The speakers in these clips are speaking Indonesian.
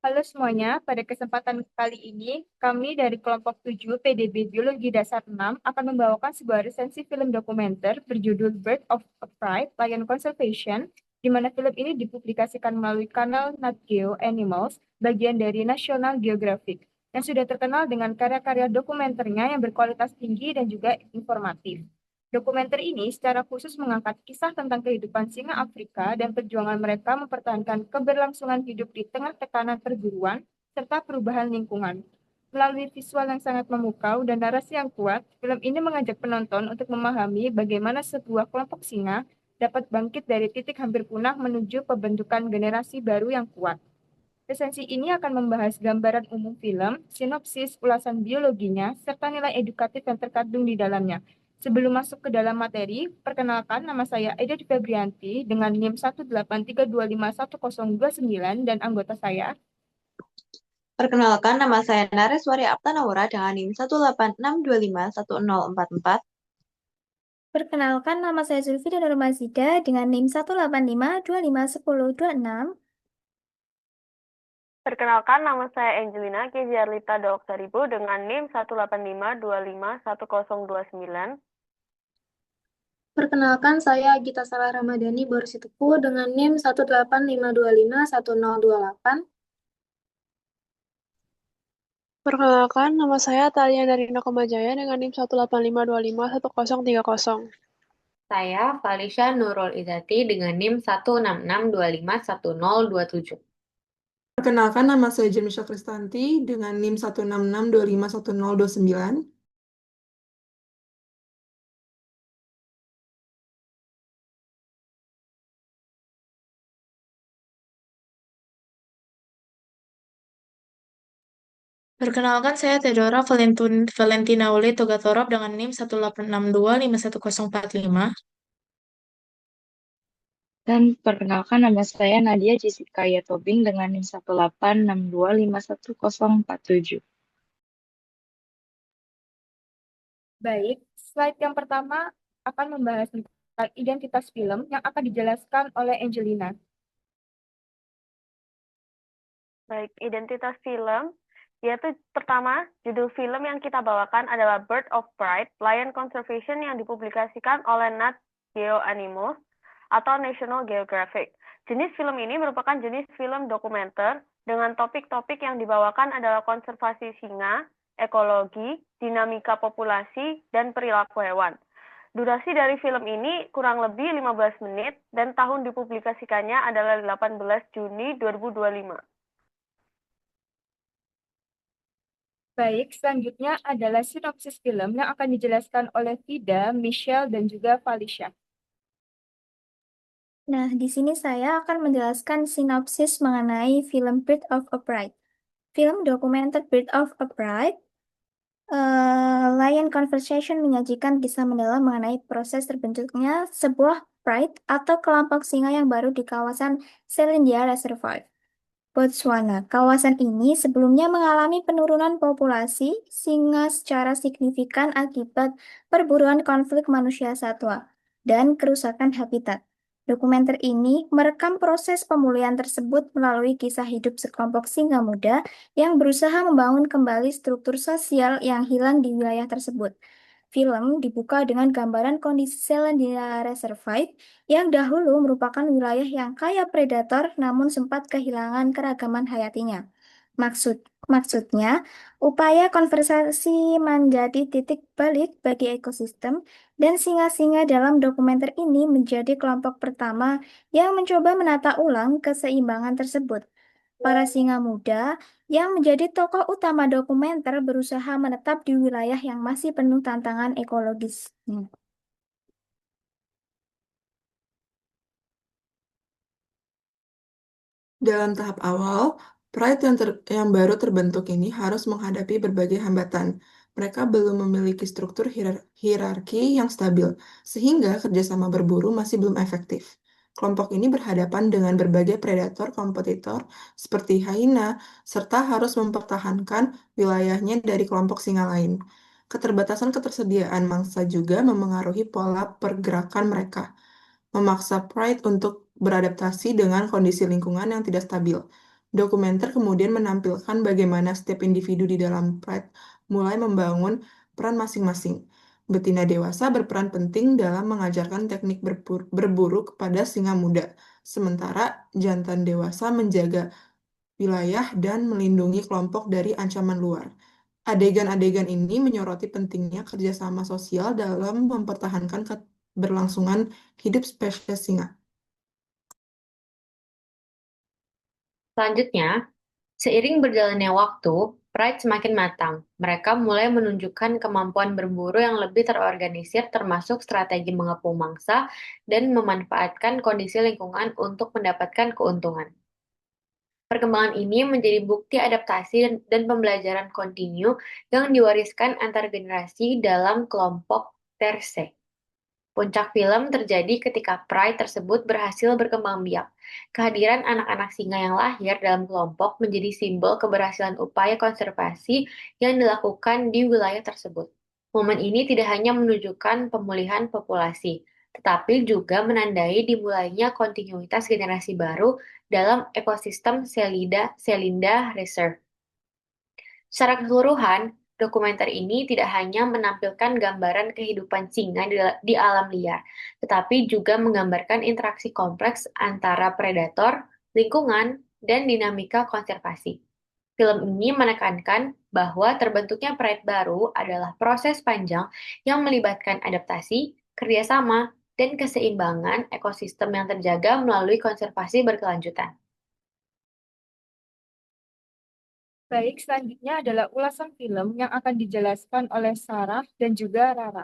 Halo semuanya, pada kesempatan kali ini, kami dari kelompok 7 PDB Biologi Dasar 6 akan membawakan sebuah resensi film dokumenter berjudul Bird of Prey, Lion Conservation, di mana film ini dipublikasikan melalui kanal Nat Geo Animals, bagian dari National Geographic, yang sudah terkenal dengan karya-karya dokumenternya yang berkualitas tinggi dan juga informatif. Dokumenter ini secara khusus mengangkat kisah tentang kehidupan singa Afrika dan perjuangan mereka mempertahankan keberlangsungan hidup di tengah tekanan perburuan serta perubahan lingkungan. Melalui visual yang sangat memukau dan narasi yang kuat, film ini mengajak penonton untuk memahami bagaimana sebuah kelompok singa dapat bangkit dari titik hampir punah menuju pembentukan generasi baru yang kuat. Resensi ini akan membahas gambaran umum film, sinopsis, ulasan biologinya, serta nilai edukatif yang terkandung di dalamnya. Sebelum masuk ke dalam materi, perkenalkan nama saya Eda Febrianti dengan NIM 183251029 dan anggota saya. Perkenalkan, nama saya Nareswari Aptanawara dengan NIM 186251044. Perkenalkan, nama saya Zulfi dan Nurmazida dengan NIM 185251026. Perkenalkan, nama saya Angelina Keziarlita Doksaribu dengan NIM 185251029. Perkenalkan, saya Gita Salah Ramadhani Borsitepu dengan NIM 185251028. Perkenalkan, nama saya Talia Darina Komajaya dengan NIM 18525251030. Saya Falisha Nurul Izati dengan NIM 166251027. Perkenalkan, nama saya Jemisha Kristanti dengan NIM 166251029. Perkenalkan, saya Theodora Valentina Uli Togatorov dengan NIM 186251045. Dan perkenalkan, nama saya Nadia Jessica Yatobing dengan NIM 186251047. Baik, slide yang pertama akan membahas tentang identitas film yang akan dijelaskan oleh Angelina. Baik, identitas film, yaitu pertama, judul film yang kita bawakan adalah Bird of Prey, Lion Conservation yang dipublikasikan oleh Nat Geo Animals atau National Geographic. Jenis film ini merupakan jenis film dokumenter dengan topik-topik yang dibawakan adalah konservasi singa, ekologi, dinamika populasi, dan perilaku hewan. Durasi dari film ini kurang lebih 15 menit dan tahun dipublikasikannya adalah 18 Juni 2025. Baik, selanjutnya adalah sinopsis film yang akan dijelaskan oleh Vida, Michelle, dan juga Felicia. Nah, di sini saya akan menjelaskan sinopsis mengenai film Bird of a Prey. Film dokumenter Bird of a Prey, Lion Conversation menyajikan kisah mendalam mengenai proses terbentuknya sebuah pride atau kelompok singa yang baru di kawasan Selandia Reservoir, Botswana. Kawasan ini sebelumnya mengalami penurunan populasi singa secara signifikan akibat perburuan konflik manusia satwa dan kerusakan habitat. Dokumenter ini merekam proses pemulihan tersebut melalui kisah hidup sekelompok singa muda yang berusaha membangun kembali struktur sosial yang hilang di wilayah tersebut. Film dibuka dengan gambaran kondisi Selandia Reservoir yang dahulu merupakan wilayah yang kaya predator namun sempat kehilangan keragaman hayatinya. Maksudnya, upaya konservasi menjadi titik balik bagi ekosistem dan singa-singa dalam dokumenter ini menjadi kelompok pertama yang mencoba menata ulang keseimbangan tersebut. Para singa muda yang menjadi tokoh utama dokumenter berusaha menetap di wilayah yang masih penuh tantangan ekologis. Dalam tahap awal, Pride yang baru terbentuk ini harus menghadapi berbagai hambatan. Mereka belum memiliki struktur hierarki yang stabil, sehingga kerjasama berburu masih belum efektif. Kelompok ini berhadapan dengan berbagai predator kompetitor seperti hyena, serta harus mempertahankan wilayahnya dari kelompok singa lain. Keterbatasan ketersediaan mangsa juga memengaruhi pola pergerakan mereka, memaksa Pride untuk beradaptasi dengan kondisi lingkungan yang tidak stabil. Dokumenter kemudian menampilkan bagaimana setiap individu di dalam Pride mulai membangun peran masing-masing. Betina dewasa berperan penting dalam mengajarkan teknik berburu kepada singa muda, sementara jantan dewasa menjaga wilayah dan melindungi kelompok dari ancaman luar. Adegan-adegan ini menyoroti pentingnya kerjasama sosial dalam mempertahankan keberlangsungan hidup spesies singa. Selanjutnya, seiring berjalannya waktu, Pride semakin matang. Mereka mulai menunjukkan kemampuan berburu yang lebih terorganisir termasuk strategi mengepung mangsa dan memanfaatkan kondisi lingkungan untuk mendapatkan keuntungan. Perkembangan ini menjadi bukti adaptasi dan pembelajaran kontinu yang diwariskan antar generasi dalam kelompok Terse. Puncak film terjadi ketika Pride tersebut berhasil berkembang biak. Kehadiran anak-anak singa yang lahir dalam kelompok menjadi simbol keberhasilan upaya konservasi yang dilakukan di wilayah tersebut. Momen ini tidak hanya menunjukkan pemulihan populasi, tetapi juga menandai dimulainya kontinuitas generasi baru dalam ekosistem Selinda Reserve. Secara keseluruhan, dokumenter ini tidak hanya menampilkan gambaran kehidupan singa di alam liar, tetapi juga menggambarkan interaksi kompleks antara predator, lingkungan, dan dinamika konservasi. Film ini menekankan bahwa terbentuknya pride baru adalah proses panjang yang melibatkan adaptasi, kerjasama, dan keseimbangan ekosistem yang terjaga melalui konservasi berkelanjutan. Baik, selanjutnya adalah ulasan film yang akan dijelaskan oleh Sarah dan juga Rara.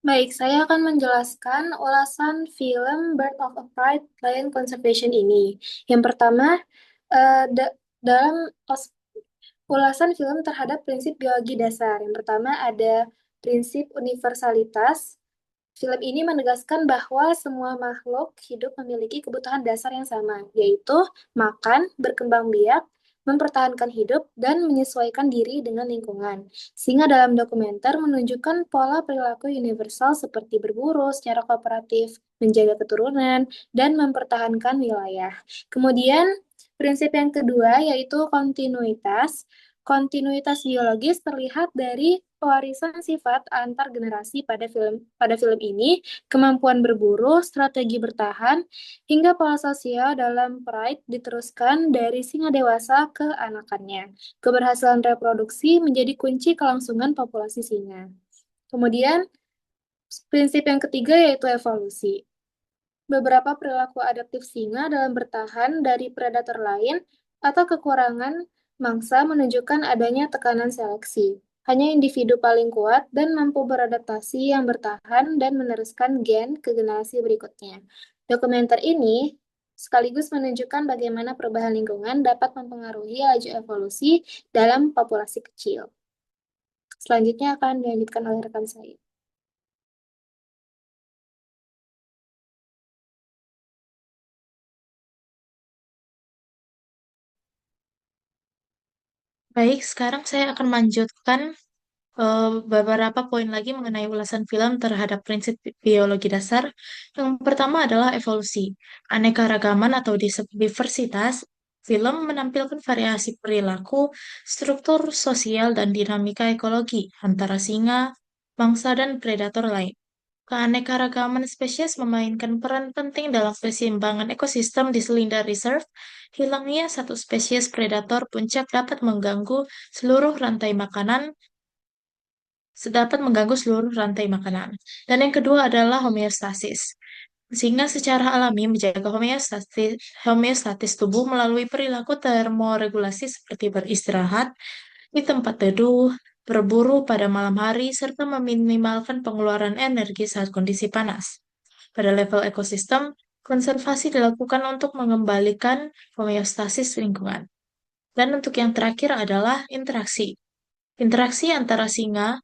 Baik, saya akan menjelaskan ulasan film Bird of a Pride Lion Conservation ini. Yang pertama, dalam ulasan film terhadap prinsip biologi dasar. Yang pertama ada prinsip universalitas. Film ini menegaskan bahwa semua makhluk hidup memiliki kebutuhan dasar yang sama, yaitu makan, berkembang biak, mempertahankan hidup, dan menyesuaikan diri dengan lingkungan. Sehingga dalam dokumenter menunjukkan pola perilaku universal seperti berburu secara kooperatif, menjaga keturunan, dan mempertahankan wilayah. Kemudian, prinsip yang kedua yaitu kontinuitas. Kontinuitas biologis terlihat dari pewarisan sifat antar generasi pada film ini, kemampuan berburu, strategi bertahan, hingga pola sosial dalam Pride diteruskan dari singa dewasa ke anakannya. Keberhasilan reproduksi menjadi kunci kelangsungan populasi singa. Kemudian, prinsip yang ketiga yaitu evolusi. Beberapa perilaku adaptif singa dalam bertahan dari predator lain atau kekurangan mangsa menunjukkan adanya tekanan seleksi. Hanya individu paling kuat dan mampu beradaptasi yang bertahan dan meneruskan gen ke generasi berikutnya. Dokumenter ini sekaligus menunjukkan bagaimana perubahan lingkungan dapat mempengaruhi laju evolusi dalam populasi kecil. Selanjutnya akan dilanjutkan oleh rekan saya. Baik, sekarang saya akan melanjutkan beberapa poin lagi mengenai ulasan film terhadap prinsip biologi dasar. Yang pertama adalah evolusi. Aneka-ragaman atau diversitas, film menampilkan variasi perilaku, struktur sosial, dan dinamika ekologi antara singa, mangsa, dan predator lain. Keanekaragaman spesies memainkan peran penting dalam keseimbangan ekosistem di Selinda Reserve. Hilangnya satu spesies predator puncak dapat mengganggu seluruh rantai makanan Dan yang kedua adalah homeostasis. Singa secara alami menjaga homeostatis tubuh melalui perilaku termoregulasi seperti beristirahat di tempat teduh, berburu pada malam hari, serta meminimalkan pengeluaran energi saat kondisi panas. Pada level ekosistem, konservasi dilakukan untuk mengembalikan homeostasis lingkungan. Dan untuk yang terakhir adalah interaksi. Interaksi antara singa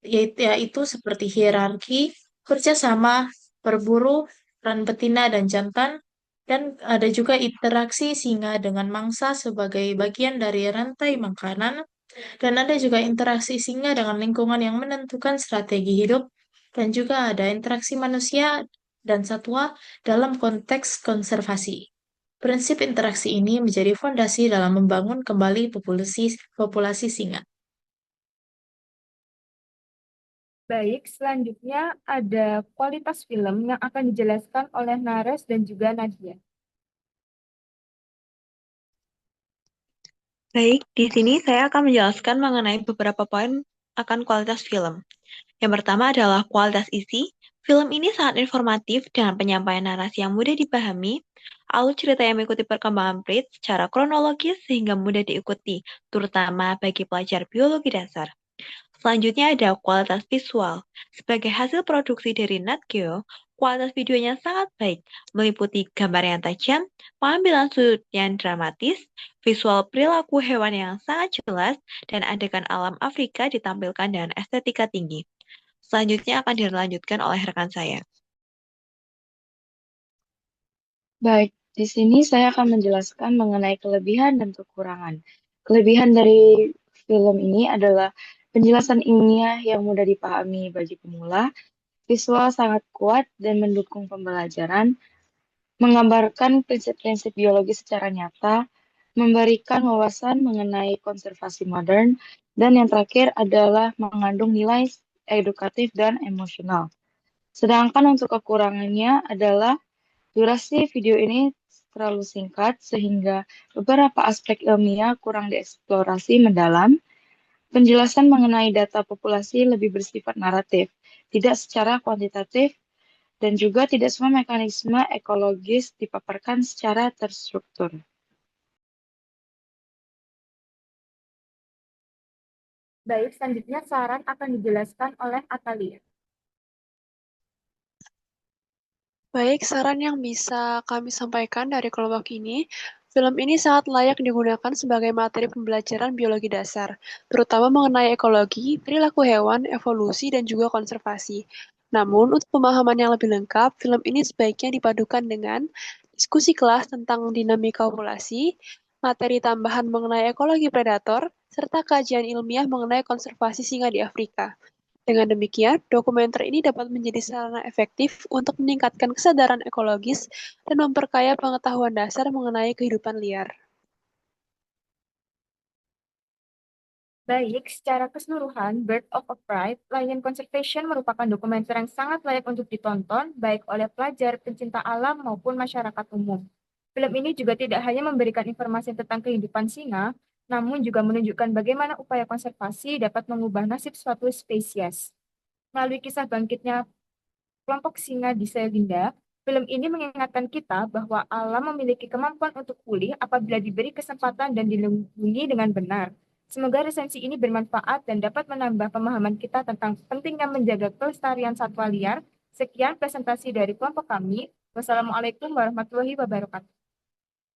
yaitu seperti hierarki, kerjasama, berburu, peran betina dan jantan, dan ada juga interaksi singa dengan mangsa sebagai bagian dari rantai makanan, dan ada juga interaksi singa dengan lingkungan yang menentukan strategi hidup, dan juga ada interaksi manusia dan satwa dalam konteks konservasi. Prinsip interaksi ini menjadi fondasi dalam membangun kembali populasi singa. Baik, selanjutnya ada kualitas film yang akan dijelaskan oleh Nares dan juga Nadia. Baik, di sini saya akan menjelaskan mengenai beberapa poin akan kualitas film. Yang pertama adalah kualitas isi. Film ini sangat informatif dengan penyampaian narasi yang mudah dipahami, alur cerita yang mengikuti perkembangan Prit secara kronologis sehingga mudah diikuti, terutama bagi pelajar biologi dasar. Selanjutnya ada kualitas visual. Sebagai hasil produksi dari Nat Geo, kualitas videonya sangat baik, meliputi gambar yang tajam, pengambilan sudut yang dramatis, visual perilaku hewan yang sangat jelas, dan adegan alam Afrika ditampilkan dengan estetika tinggi. Selanjutnya akan dilanjutkan oleh rekan saya. Baik, di sini saya akan menjelaskan mengenai kelebihan dan kekurangan. Kelebihan dari film ini adalah penjelasan ilmiah yang mudah dipahami bagi pemula, visual sangat kuat dan mendukung pembelajaran, menggambarkan prinsip-prinsip biologi secara nyata, memberikan wawasan mengenai konservasi modern, dan yang terakhir adalah mengandung nilai edukatif dan emosional. Sedangkan untuk kekurangannya adalah durasi video ini terlalu singkat sehingga beberapa aspek ilmiah kurang dieksplorasi mendalam. Penjelasan mengenai data populasi lebih bersifat naratif, tidak secara kuantitatif, dan juga tidak semua mekanisme ekologis dipaparkan secara terstruktur. Baik, selanjutnya saran akan dijelaskan oleh Atalia. Baik, saran yang bisa kami sampaikan dari kelompok ini, film ini sangat layak digunakan sebagai materi pembelajaran biologi dasar, terutama mengenai ekologi, perilaku hewan, evolusi, dan juga konservasi. Namun, untuk pemahaman yang lebih lengkap, film ini sebaiknya dipadukan dengan diskusi kelas tentang dinamika populasi, materi tambahan mengenai ekologi predator, serta kajian ilmiah mengenai konservasi singa di Afrika. Dengan demikian, dokumenter ini dapat menjadi sarana efektif untuk meningkatkan kesadaran ekologis dan memperkaya pengetahuan dasar mengenai kehidupan liar. Baik, secara keseluruhan, Bird of a Pride, Lion Conservation merupakan dokumenter yang sangat layak untuk ditonton, baik oleh pelajar, pencinta alam, maupun masyarakat umum. Film ini juga tidak hanya memberikan informasi tentang kehidupan singa, namun juga menunjukkan bagaimana upaya konservasi dapat mengubah nasib suatu spesies. Melalui kisah bangkitnya kelompok singa di Selinda, film ini mengingatkan kita bahwa alam memiliki kemampuan untuk pulih apabila diberi kesempatan dan dilindungi dengan benar. Semoga resensi ini bermanfaat dan dapat menambah pemahaman kita tentang pentingnya menjaga kelestarian satwa liar. Sekian presentasi dari kelompok kami. Wassalamualaikum warahmatullahi wabarakatuh.